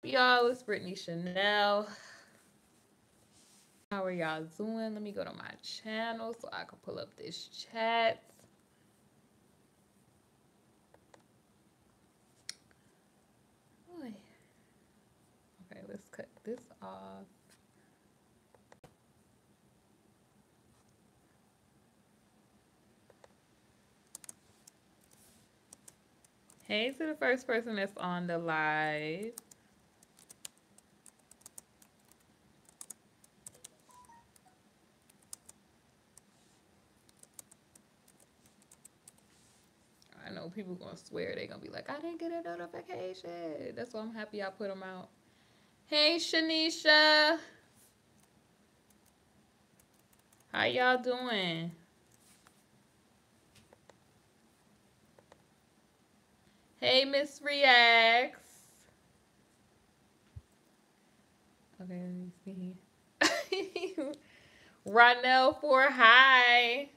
y'all? It's KingBritneyChanel. How are y'all doing? Let me go to my channel so I can pull up this chat. Okay, let's cut this off. Hey to the first person that's on the live. I know people gonna swear they gonna be like, I didn't get a notification. That's why I'm happy I put them out. Hey Shanisha, how y'all doing? Hey Miss Reacts. Okay, let me see. Ronell for hi.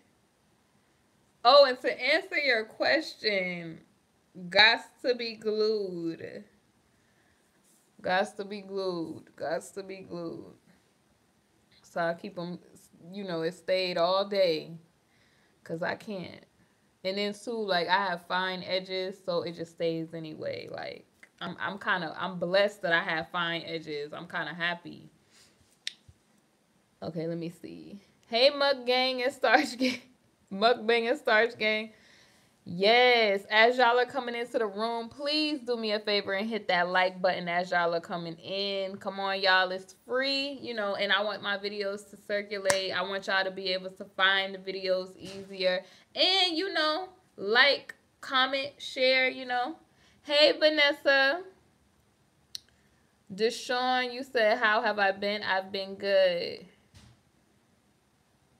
Oh, and to answer your question, gots to be glued. Gots to be glued. Gots to be glued. So I keep them, you know, it stayed all day. Because I can't. And then too, like, I have fine edges, so it just stays anyway. Like, I'm blessed that I have fine edges. I'm kind of happy. Okay, let me see. Hey, Mug Gang and Starch Gang. Mukbang and Starch Gang. Yes, as y'all are coming into the room, please do me a favor and hit that like button as y'all are coming in. Come on, y'all. It's free, you know, and I want my videos to circulate. I want y'all to be able to find the videos easier. And, you know, like, comment, share, you know. Hey, Vanessa. Deshaun, you said, how have I been? I've been good.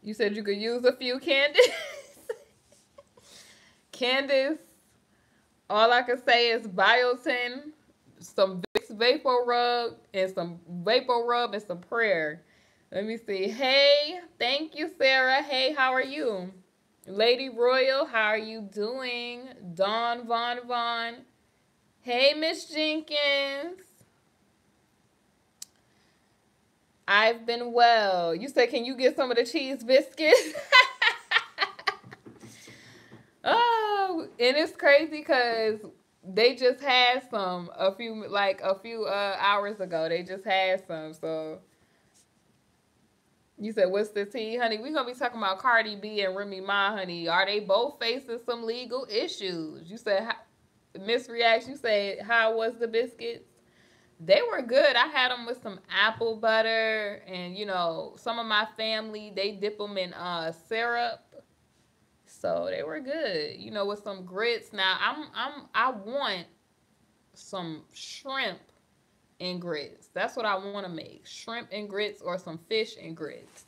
You said you could use a few, Candace. Candace, all I can say is biotin, some Vicks Vapor Rub, and some prayer. Let me see. Hey, thank you, Sarah. Hey, how are you? Lady Royal, how are you doing? Dawn Von. Hey, Miss Jenkins. I've been well. You said, can you get some of the cheese biscuits? Oh, and it's crazy because they just had some a few hours ago. They just had some. So you said, what's the tea, honey? We're gonna be talking about Cardi B and Remy Ma, honey. Are they both facing some legal issues? You said, Miss Reacts, you said, how was the biscuits? They were good. I had them with some apple butter, and you know, some of my family, they dip them in syrup. So they were good, you know, with some grits. Now I want some shrimp and grits. That's what I want to make. Shrimp and grits or some fish and grits.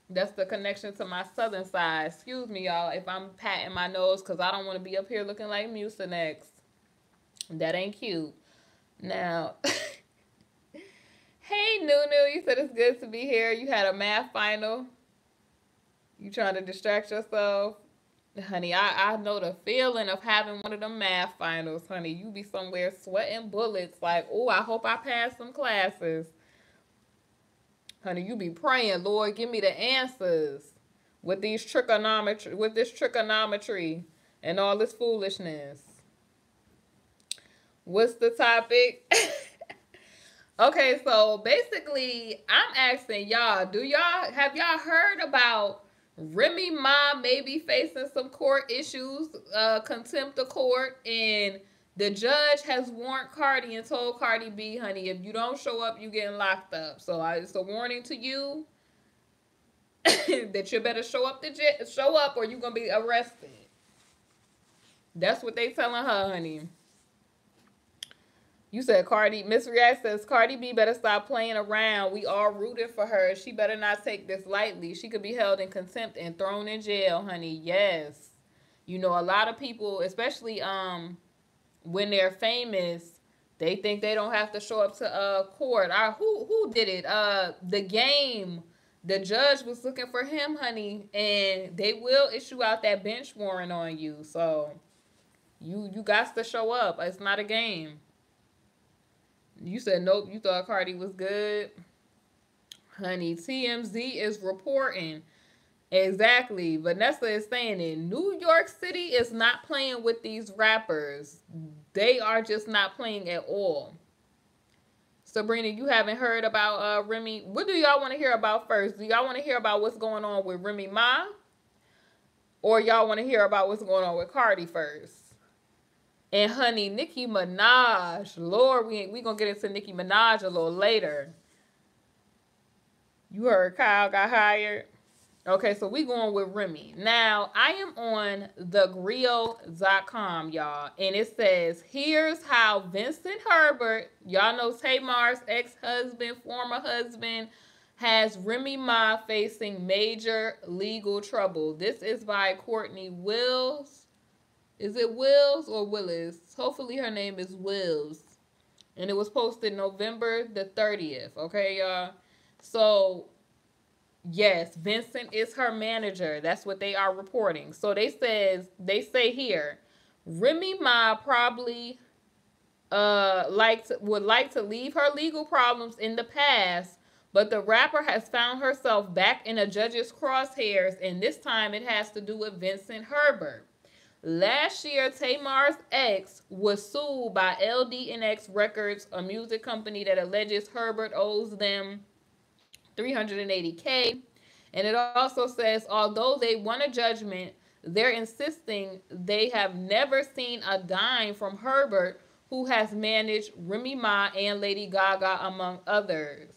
That's the connection to my southern side. Excuse me, y'all, if I'm patting my nose because I don't want to be up here looking like Mucinex. That ain't cute. Now, hey, Nunu, you said it's good to be here. You had a math final. You trying to distract yourself? Honey, I know the feeling of having one of them math finals, honey. You be somewhere sweating bullets like, oh, I hope I pass some classes. Honey, you be praying, Lord, give me the answers with this trigonometry and all this foolishness. What's the topic? Okay, so basically, I'm asking y'all, have y'all heard about Remy Ma may be facing some court issues, contempt of court, and the judge has warned Cardi and told Cardi B, honey, if you don't show up, you getting locked up. So it's a warning to you that you better show up or you're gonna be arrested. That's what they telling her, honey. You said Cardi, Miss React says, Cardi B better stop playing around. We all rooted for her. She better not take this lightly. She could be held in contempt and thrown in jail, honey. Yes. You know, a lot of people, especially when they're famous, they think they don't have to show up to court. Who did it? The Game. The judge was looking for him, honey, and they will issue out that bench warrant on you. So you got to show up. It's not a game. You said nope. You thought Cardi was good. Honey, TMZ is reporting. Exactly. Vanessa is saying it. New York City is not playing with these rappers. They are just not playing at all. Sabrina, you haven't heard about Remy. What do y'all want to hear about first? Do y'all want to hear about what's going on with Remy Ma? Or y'all want to hear about what's going on with Cardi first? And honey, Nicki Minaj. Lord, we going to get into Nicki Minaj a little later. You heard Kyle got hired? Okay, so we going with Remy. Now, I am on thegrio.com, y'all. And it says, here's how Vincent Herbert, y'all know Tamar's ex-husband, former husband, has Remy Ma facing major legal trouble. This is by Courtney Wills. Is it Wills or Willis? Hopefully her name is Wills. And it was posted November the 30th. Okay, y'all? So, yes, Vincent is her manager. That's what they are reporting. So they say here, Remy Ma probably would like to leave her legal problems in the past, but the rapper has found herself back in a judge's crosshairs, and this time it has to do with Vincent Herbert. Last year, Tamar's ex was sued by LDNX Records, a music company that alleges Herbert owes them $380K. And it also says, although they won a judgment, they're insisting they have never seen a dime from Herbert, who has managed Remy Ma and Lady Gaga, among others.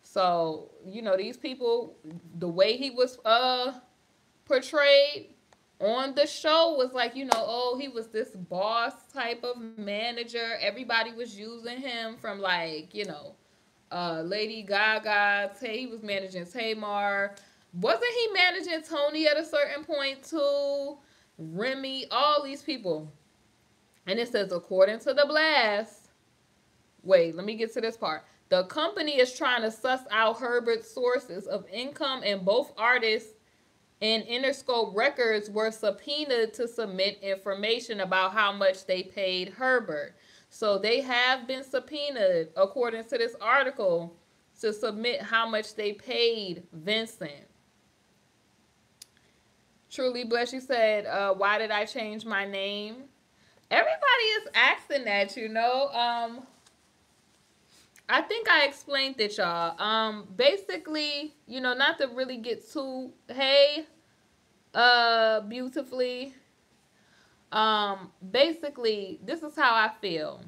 So, you know, these people, the way he was portrayed on the show was like, you know, oh, he was this boss type of manager. Everybody was using him from, like, you know, Lady Gaga. He was managing Tamar. Wasn't he managing Tony at a certain point too? Remy, all these people. And it says, according to the blast, wait, let me get to this part. The company is trying to suss out Herbert's sources of income, and both artists and Interscope Records were subpoenaed to submit information about how much they paid Herbert. So they have been subpoenaed, according to this article, to submit how much they paid Vincent. Truly Bless, you said, why did I change my name? Everybody is asking that, you know. I think I explained it, y'all. Basically, you know, not to really get too, hey, beautifully. Basically, this is how I feel.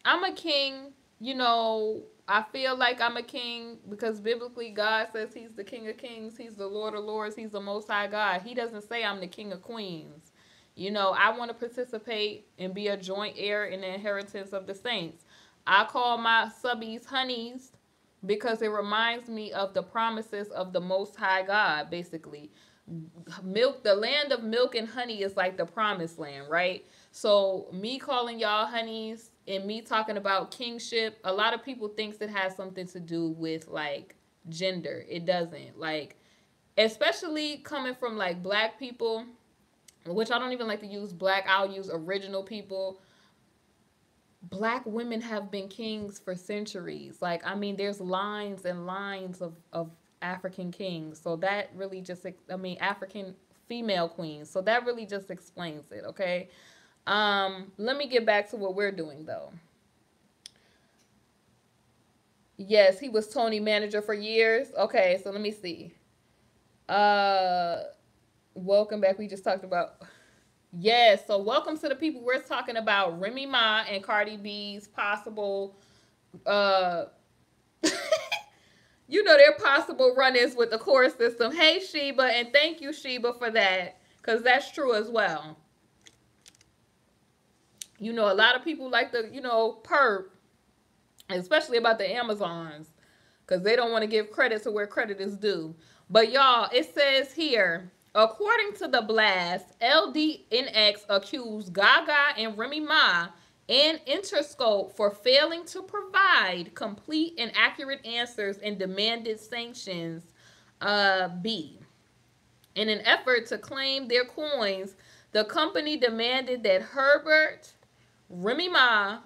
I'm a king, you know, I feel like I'm a king because biblically God says he's the King of Kings, he's the Lord of Lords, he's the Most High God. He doesn't say I'm the King of Queens. You know, I want to participate and be a joint heir in the inheritance of the saints. I call my subbies honeys because it reminds me of the promises of the Most High God, basically. Milk, the land of milk and honey is like the promised land, right? So me calling y'all honeys and me talking about kingship, a lot of people thinks it has something to do with like gender. It doesn't. Like, especially coming from like black people, which I don't even like to use black, I'll use original people. Black women have been kings for centuries. Like, I mean, there's lines and lines of African kings. So that really just, I mean, African female queens. So that really just explains it, okay? Let me get back to what we're doing, though. Yes, he was Tony manager for years. Okay, so let me see. Welcome back. We just talked about... Yes, so welcome to the people. We're talking about Remy Ma and Cardi B's possible... you know, their possible run-ins with the court system. Hey, Sheba, and thank you, Sheba, for that, because that's true as well. You know, a lot of people like to, you know, perp, especially about the Amazons, because they don't want to give credit to where credit is due. But, y'all, it says here, according to the blast, LDNX accused Gaga and Remy Ma and Interscope for failing to provide complete and accurate answers and demanded sanctions be. In an effort to claim their coins, the company demanded that Herbert, Remy Ma,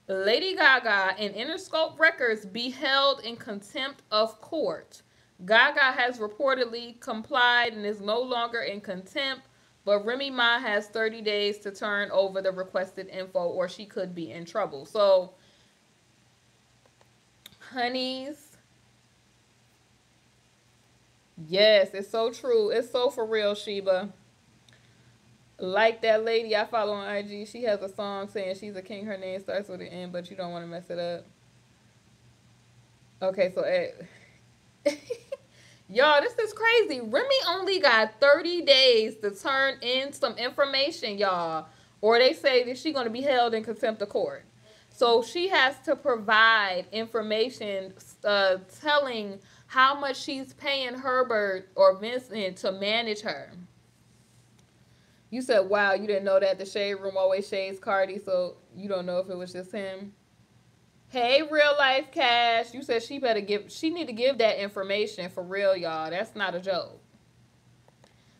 Lady Gaga and Interscope Records be held in contempt of court. Gaga has reportedly complied and is no longer in contempt, but Remy Ma has 30 days to turn over the requested info or she could be in trouble. So, honeys, yes, it's so true. It's so for real, Sheba. Like that lady I follow on IG, she has a song saying she's a king. Her name starts with an N, but you don't want to mess it up. Okay, so y'all, this is crazy. Remy only got 30 days to turn in some information, y'all. Or they say that she's going to be held in contempt of court. So she has to provide information telling how much she's paying Herbert or Vincent to manage her. You said, wow, you didn't know that the shade room always shades Cardi, so you don't know if it was just him. Hey, real life Cash. You said she need to give that information for real, y'all. That's not a joke.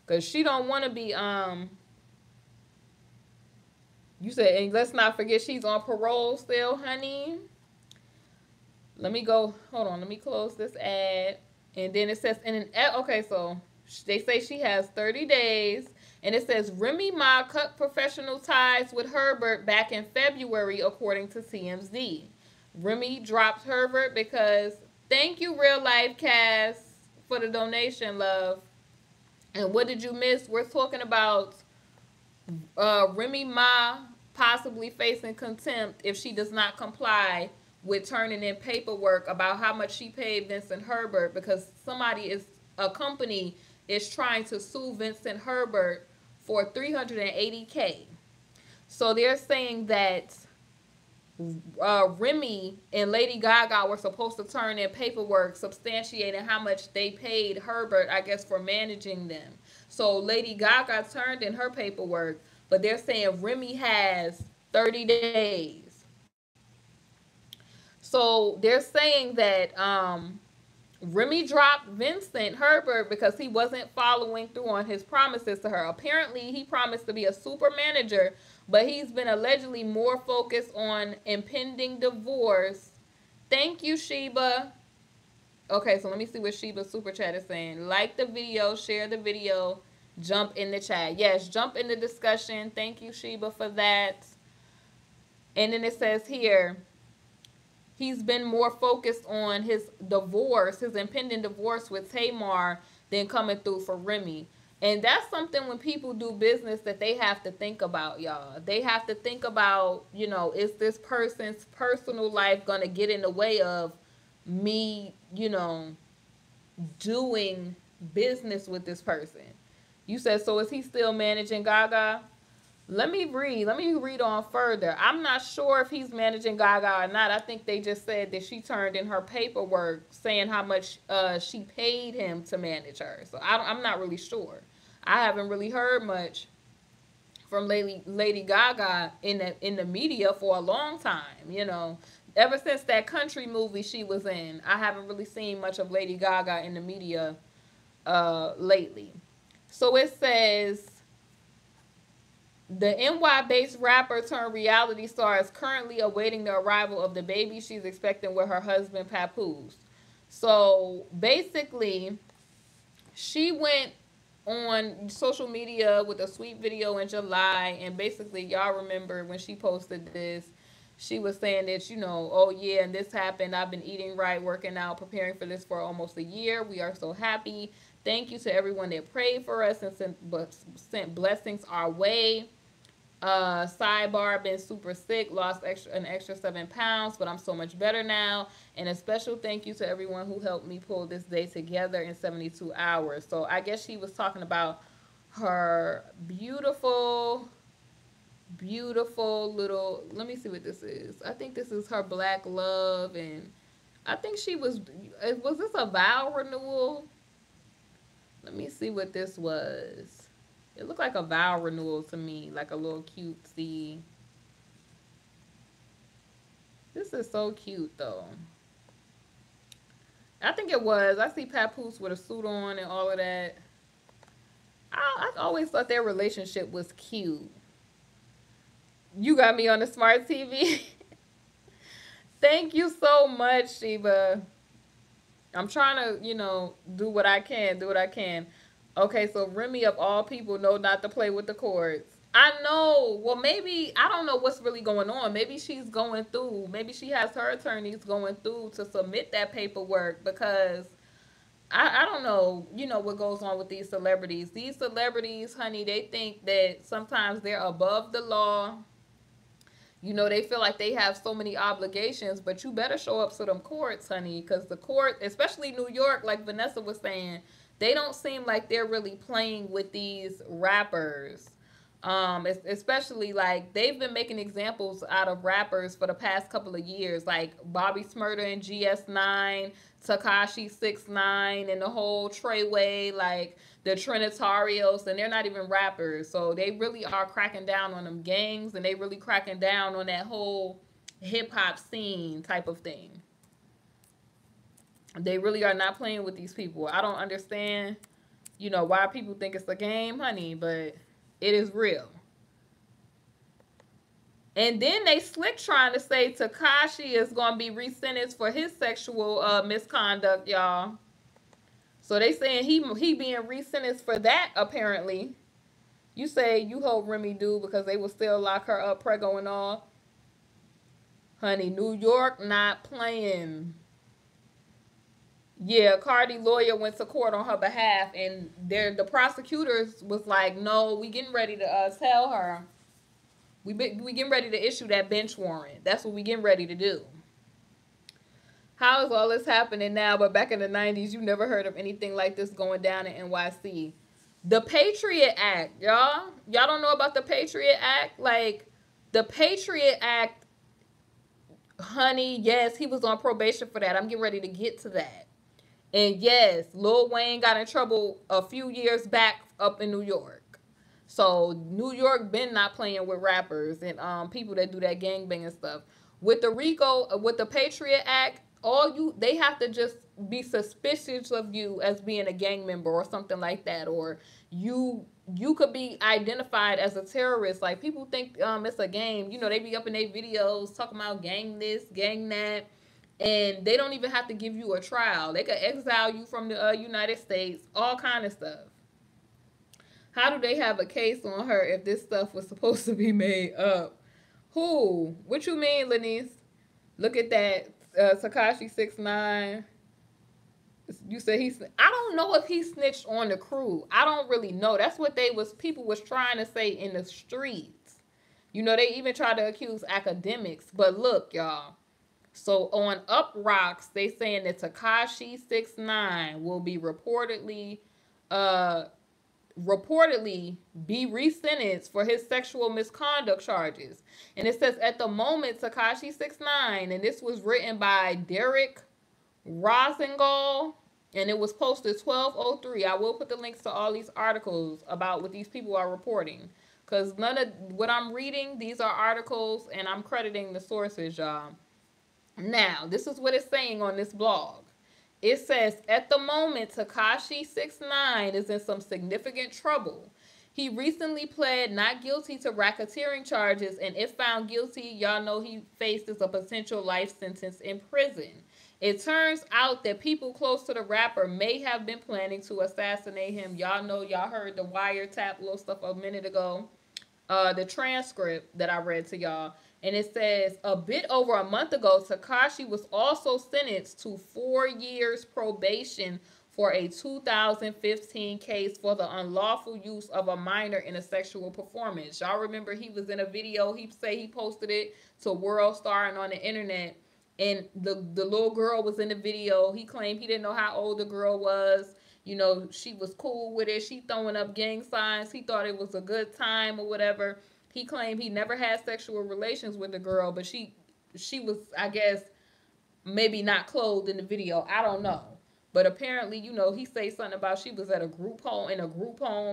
Cause she don't want to be you said, and let's not forget she's on parole still, honey. Let me go. Hold on. Let me close this ad. And then it says, okay, so they say she has 30 days. And it says, Remy Ma cut professional ties with Herbert back in February, according to TMZ. Remy dropped Herbert because, thank you, Real Life Cast, for the donation, love. And what did you miss? We're talking about Remy Ma possibly facing contempt if she does not comply with turning in paperwork about how much she paid Vincent Herbert because a company is trying to sue Vincent Herbert for $380K. So they're saying that Remy and Lady Gaga were supposed to turn in paperwork substantiating how much they paid Herbert, I guess, for managing them. So Lady Gaga turned in her paperwork, but they're saying Remy has 30 days. So they're saying that Remy dropped Vincent Herbert because he wasn't following through on his promises to her. Apparently, he promised to be a super manager, but he's been allegedly more focused on impending divorce. Thank you, Sheba. Okay, so let me see what Sheba's super chat is saying. Like the video, share the video, jump in the chat. Yes, jump in the discussion. Thank you, Sheba, for that. And then it says here, he's been more focused on his divorce, his impending divorce with Tamar than coming through for Remy. And that's something when people do business that they have to think about, y'all. They have to think about, is this person's personal life going to get in the way of me, doing business with this person? You said, so is he still managing Gaga? Let me read on further. I'm not sure if he's managing Gaga or not. I think they just said that she turned in her paperwork saying how much she paid him to manage her. So I'm not really sure. I haven't really heard much from Lady Gaga in the media for a long time. Ever since that country movie she was in, I haven't really seen much of Lady Gaga in the media lately. So it says, the NY-based rapper turned reality star is currently awaiting the arrival of the baby she's expecting with her husband, Papoose. So basically, she went on social media with a sweet video in July, and basically, y'all remember when she posted this, she was saying that, oh yeah, and this happened. I've been eating right, working out, preparing for this for almost a year. We are so happy. Thank you to everyone that prayed for us and sent blessings our way. Sidebar, been super sick, lost an extra 7 pounds, but I'm so much better now. And a special thank you to everyone who helped me pull this day together in 72 hours. So I guess she was talking about her beautiful little, let me see what this is. I think this is her black love, and I think was this a vow renewal? Let me see what this was. It looked like a vow renewal to me, like a little cutesy. This is so cute, though. I think it was. I see Papoose with a suit on and all of that. I always thought their relationship was cute. You got me on the smart TV. Thank you so much, Sheba. I'm trying to, do what I can, do what I can. Okay, so Remy of all people know not to play with the courts. I know. Well, maybe I don't know what's really going on. Maybe she's going through. Maybe she has her attorneys going through to submit that paperwork because I don't know, what goes on with these celebrities. These celebrities, honey, they think that sometimes they're above the law. They feel like they have so many obligations, but you better show up to them courts, honey, because the court, especially New York, like Vanessa was saying, they don't seem like they're really playing with these rappers. Especially like they've been making examples out of rappers for the past couple of years, like Bobby Smurda and GS9, Takashi 6ix9ine, and the whole Treyway, like the Trinitarios, and they're not even rappers. So they really are cracking down on them gangs, and they really cracking down on that whole hip hop scene type of thing. They really are not playing with these people. I don't understand, why people think it's a game, honey, but it is real. And then they slick trying to say Takashi is going to be resentenced for his sexual misconduct, y'all. So they saying he being resentenced for that, apparently. You say you hope Remy do because they will still lock her up, prego and all. Honey, New York not playing. Yeah, Cardi lawyer went to court on her behalf, and the prosecutors was like, no, we getting ready to tell her. We getting ready to issue that bench warrant. That's what we getting ready to do. How is all this happening now? But back in the 90s, you never heard of anything like this going down in NYC. The Patriot Act, y'all. Y'all don't know about the Patriot Act? Like, the Patriot Act, honey, yes, he was on probation for that. I'm getting ready to get to that. And yes, Lil Wayne got in trouble a few years back up in New York. So New York been not playing with rappers and people that do that gangbanging stuff. With the with the Patriot Act, they have to just be suspicious of you as being a gang member or something like that, or you could be identified as a terrorist. Like people think it's a game. They be up in their videos talking about gang this, gang that, and they don't even have to give you a trial. They could exile you from the United States, all kind of stuff. How do they have a case on her if this stuff was supposed to be made up? Who? What you mean, Lenise? Look at that. Takashi 6ix9ine. You said I don't know if he snitched on the crew. I don't really know. That's what people was trying to say in the streets. They even tried to accuse academics. But look, y'all. So on Up Rocks, they saying that Takashi 6ix9ine will be reportedly be resentenced for his sexual misconduct charges. And it says at the moment, Takashi 6ix9ine, and this was written by Derek Rosengall, and it was posted 12:03. I will put the links to all these articles about what these people are reporting, because none of what I'm reading, these are articles, and I'm crediting the sources, y'all. Now, this is what it's saying on this blog. It says, at the moment, Takashi 6ix9ine is in some significant trouble. He recently pled not guilty to racketeering charges, and if found guilty, y'all know he faces a potential life sentence in prison. It turns out that people close to the rapper may have been planning to assassinate him. Y'all know, y'all heard the wiretap little stuff a minute ago. The transcript that I read to y'all. And it says, a bit over a month ago, Takashi was also sentenced to 4 years probation for a 2015 case for the unlawful use of a minor in a sexual performance. Y'all remember he was in a video. He posted it to World Star and on the internet. And the little girl was in the video. He claimed he didn't know how old the girl was. She was cool with it. She throwing up gang signs. He thought it was a good time or whatever. He claimed he never had sexual relations with the girl, but she was, I guess, maybe not clothed in the video. I don't know. But apparently, he say something about she was at a group home,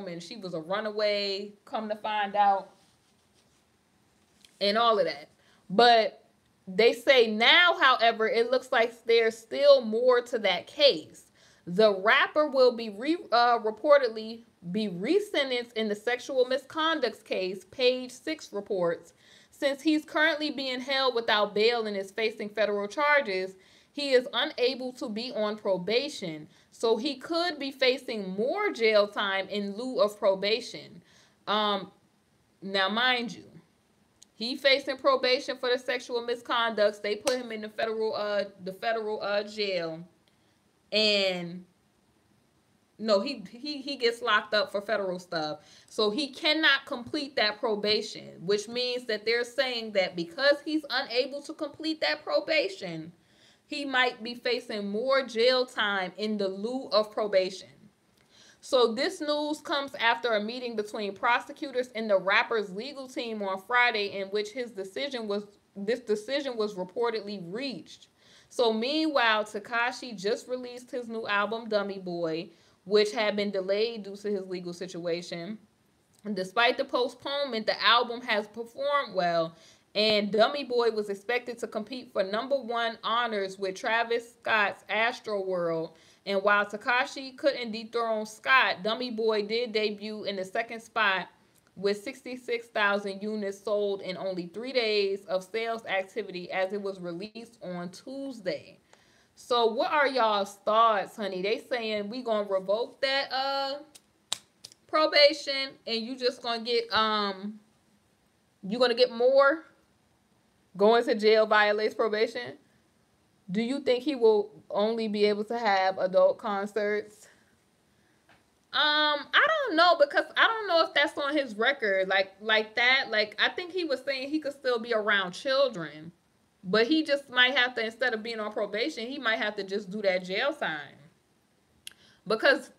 and she was a runaway, come to find out, and all of that. But they say now, however, it looks like there's still more to that case. The rapper will be reportedly be resentenced in the sexual misconduct case, Page 6 reports. Since he's currently being held without bail and is facing federal charges, he is unable to be on probation. So he could be facing more jail time in lieu of probation. Now, mind you, he facing probation for the sexual misconducts. They put him in the federal jail, and no, he gets locked up for federal stuff. So he cannot complete that probation, which means that they're saying that because he's unable to complete that probation, he might be facing more jail time in the lieu of probation. So this news comes after a meeting between prosecutors and the rapper's legal team on Friday, in which this decision was reportedly reached. So meanwhile, Tekashi just released his new album Dummy Boy, which had been delayed due to his legal situation. And despite the postponement, the album has performed well, and Dummy Boy was expected to compete for #1 honors with Travis Scott's Astroworld. And while Tekashi couldn't dethrone Scott, Dummy Boy did debut in the second spot with 66,000 units sold in only 3 days of sales activity, as it was released on Tuesday. So what are y'all's thoughts, honey? They saying we gonna revoke that probation, and you just gonna get you gonna get more. Going to jail violates probation. Do you think he will only be able to have adult concerts? I don't know, because I don't know if that's on his record like that. Like, I think he was saying he could still be around children, but he just might have to, instead of being on probation, he might have to just do that jail time. Because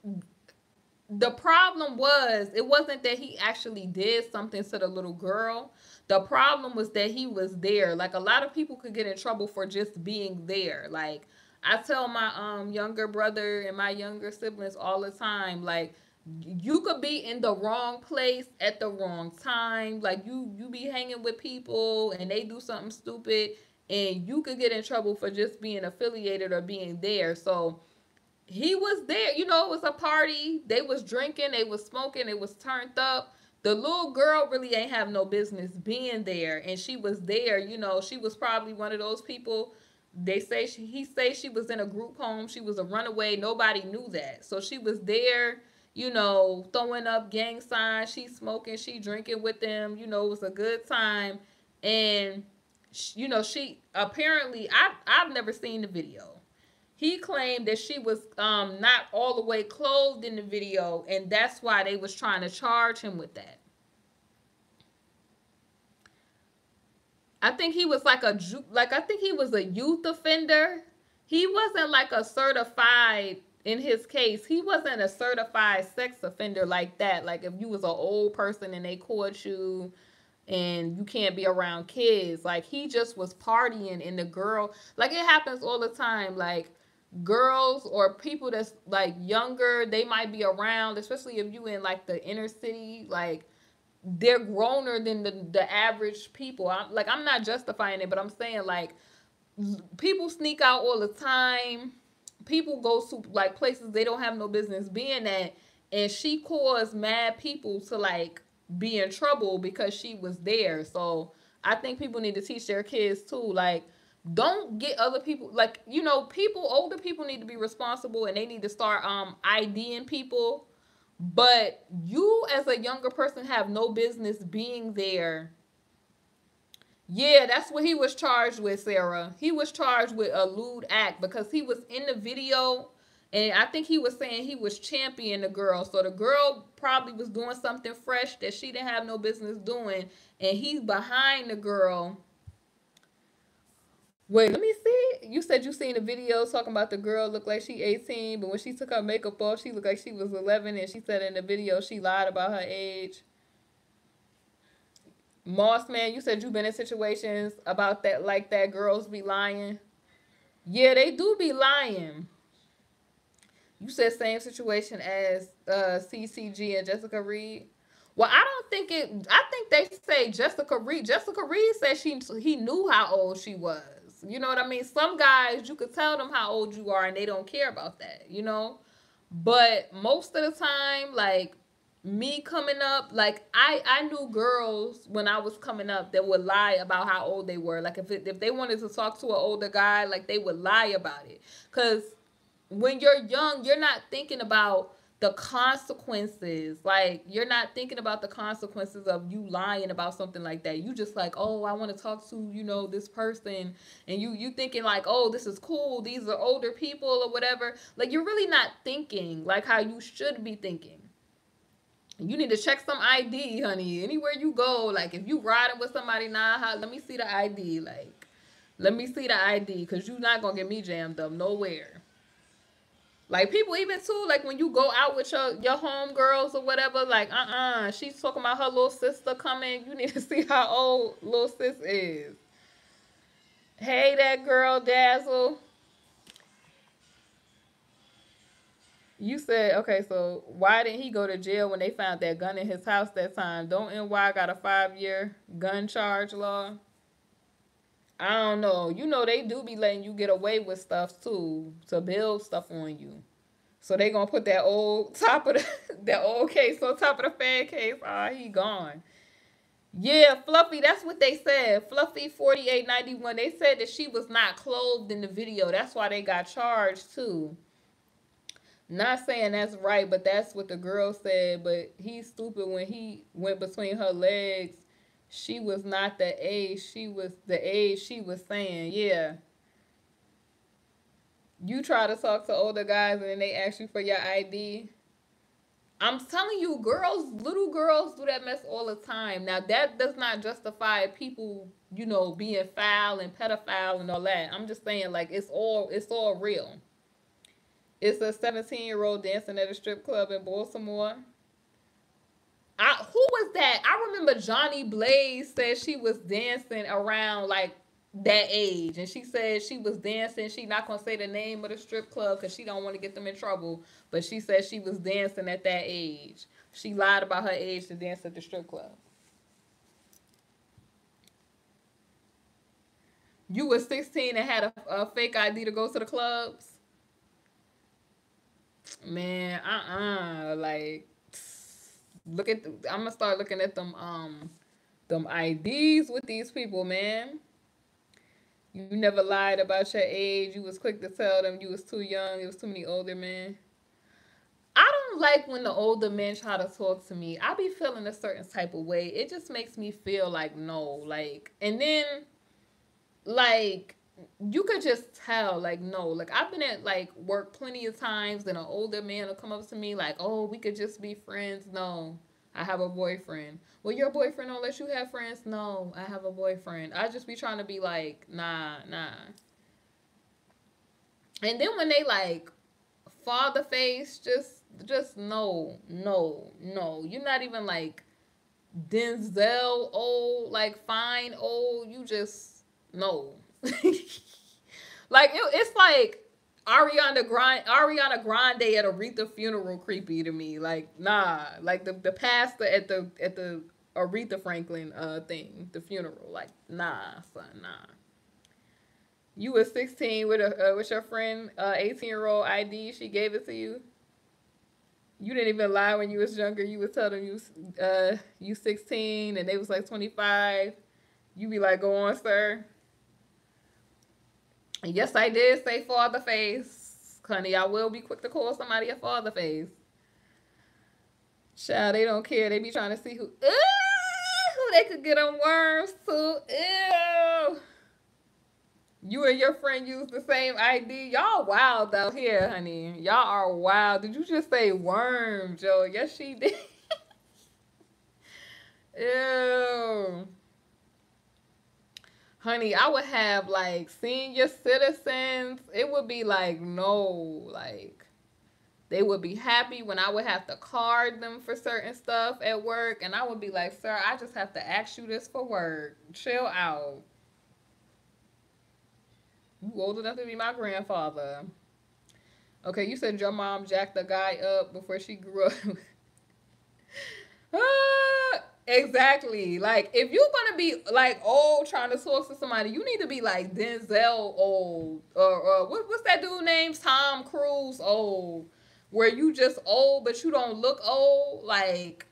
the problem was, it wasn't that he actually did something to the little girl. The problem was that he was there. Like, a lot of people could get in trouble for just being there. Like, I tell my younger brother and my younger siblings all the time, like, you could be in the wrong place at the wrong time. Like, you be hanging with people and they do something stupid, and you could get in trouble for just being affiliated or being there. So he was there. You know, it was a party. They was drinking, they was smoking, it was turned up. The little girl really ain't have no business being there, and she was there. You know, she was probably one of those people. He say she was in a group home. She was a runaway. Nobody knew that. So she was there, you know, throwing up gang signs. She smoking, she drinking with them. You know, it was a good time. And, you know, she apparently, I've never seen the video. He claimed that she was not all the way clothed in the video, and that's why they was trying to charge him with that. I think he was I think he was a youth offender. He wasn't like a certified, in his case, he wasn't a certified sex offender like that. Like, if you was an old person and they caught you and you can't be around kids, like, he just was partying, and the girl, like, it happens all the time. Like, girls or people that's like younger, they might be around, especially if you in like the inner city, like, they're growner than the average people. I'm not justifying it, but I'm saying, like, people sneak out all the time. People go to like places they don't have no business being at, and she caused mad people to like be in trouble because she was there. So I think people need to teach their kids too, like, don't get other people, like, you know, older people need to be responsible, and they need to start IDing people. But you as a younger person have no business being there. Yeah, that's what he was charged with, Sarah. He was charged with a lewd act because he was in the video, and I think he was saying he was championing the girl. So the girl probably was doing something fresh that she didn't have no business doing, and he's behind the girl. Wait, let me see. You said you seen the video talking about the girl looked like she 18, but when she took her makeup off, she looked like she was 11, and she said in the video she lied about her age. Moss man, you said you've been in situations about that, like that, girls be lying. Yeah, they do be lying. You said same situation as CCG and Jessica Reed. Well, I don't think it. I think they say Jessica Reed. Jessica Reed said he knew how old she was. You know what I mean? Some guys, you could tell them how old you are, and they don't care about that. You know, but most of the time, like, me coming up, like I knew girls when I was coming up that would lie about how old they were. Like if they wanted to talk to an older guy, like they would lie about it. Cause when you're young, you're not thinking about the consequences. Like you're not thinking about the consequences of you lying about something like that. You just like, oh, I want to talk to, this person, and you thinking like, oh, this is cool. These are older people or whatever. Like you're really not thinking like how you should be thinking. You need to check some ID, honey. Anywhere you go, like if you riding with somebody, let me see the ID. Like, let me see the ID, because you're not going to get me jammed up nowhere. Like, people even too, like when you go out with your homegirls or whatever, like, she's talking about her little sister coming. You need to see how old little sis is. Hey, that girl, Dazzle. You said, okay, so why didn't he go to jail when they found that gun in his house that time? Don't NY got a 5-year gun charge law? I don't know. They do be letting you get away with stuff too, to build stuff on you. So they gonna put that old top of that old case on top of the fan case. He gone. Yeah, Fluffy, that's what they said. Fluffy 4891. They said that she was not clothed in the video. That's why they got charged too. Not saying that's right, but that's what the girl said. But he's stupid when he went between her legs. She was not the age. She was the age she was saying. Yeah. You try to talk to older guys and then they ask you for your ID. I'm telling you, little girls do that mess all the time. Now, that does not justify people, being foul and pedophile and all that. I'm just saying, like, it's all real. It's a 17-year-old dancing at a strip club in Baltimore. Who was that? I remember Johnny Blaze said she was dancing around like that age, and she said she was dancing. She not gonna say the name of the strip club because she don't want to get them in trouble. But she said she was dancing at that age. She lied about her age to dance at the strip club. You was 16 and had a fake ID to go to the clubs? Man, like, I'm gonna start looking at them IDs with these people, man. You never lied about your age. You was quick to tell them you was too young. It was too many older men. I don't like when the older men try to talk to me. I be feeling a certain type of way. It just makes me feel like no, like, and then like you could just tell, like, no, like I've been at like work plenty of times and an older man will come up to me like, oh, we could just be friends. No, I have a boyfriend. Well, your boyfriend don't let you have friends? No, I have a boyfriend. I just be trying to be like, nah. And then when they like father face, just no. You're not even like Denzel old, like fine old. You just no. Like it's like Ariana Grande at Aretha funeral creepy to me. Like nah, like the pastor at the Aretha Franklin thing, the funeral. Like nah, son, nah. You were 16 with your friend 18-year-old ID. She gave it to you. You didn't even lie when you was younger. You was telling them you 16 and they was like 25. You be like, go on, sir. Yes, I did say father face. Honey, I will be quick to call somebody a father face. Child, they don't care. They be trying to see who they could get on worms to. Ew. You and your friend use the same ID. Y'all wild out here, honey. Y'all are wild. Did you just say worm, Joe? Yes, she did. Ew. Honey, I would have like senior citizens. It would be like, no, like they would be happy when I would have to card them for certain stuff at work. And I would be like, sir, I just have to ask you this for work. Chill out. You old enough to be my grandfather. Okay, you said your mom jacked the guy up before she grew up. Exactly. Like, if you're gonna be like old trying to talk to somebody, you need to be like Denzel old, or what's that dude named Tom Cruise old, where you just old but you don't look old. Like,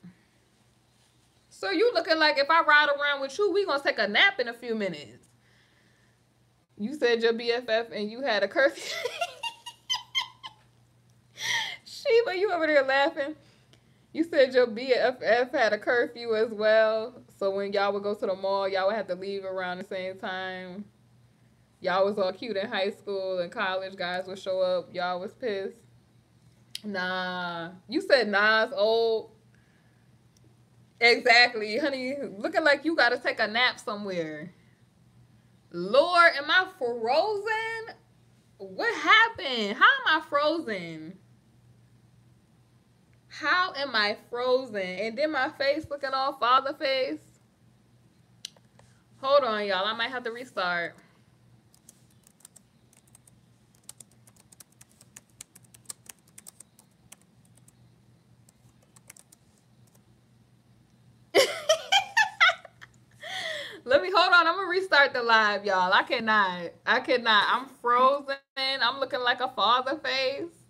so you looking like if I ride around with you, we gonna take a nap in a few minutes. You said your BFF and you had a curfew. Sheba, you over there laughing. You said your BFF had a curfew as well. So when y'all would go to the mall, y'all would have to leave around the same time. Y'all was all cute in high school and college. Guys would show up. Y'all was pissed. Nah. You said Nas old. Exactly, honey. Looking like you gotta take a nap somewhere. Lord, am I frozen? What happened? How am I frozen? How am I frozen? And then my face looking all father face. Hold on, y'all. I might have to restart. Let me hold on. I'm gonna restart the live, y'all. I cannot. I'm frozen. I'm looking like a father face.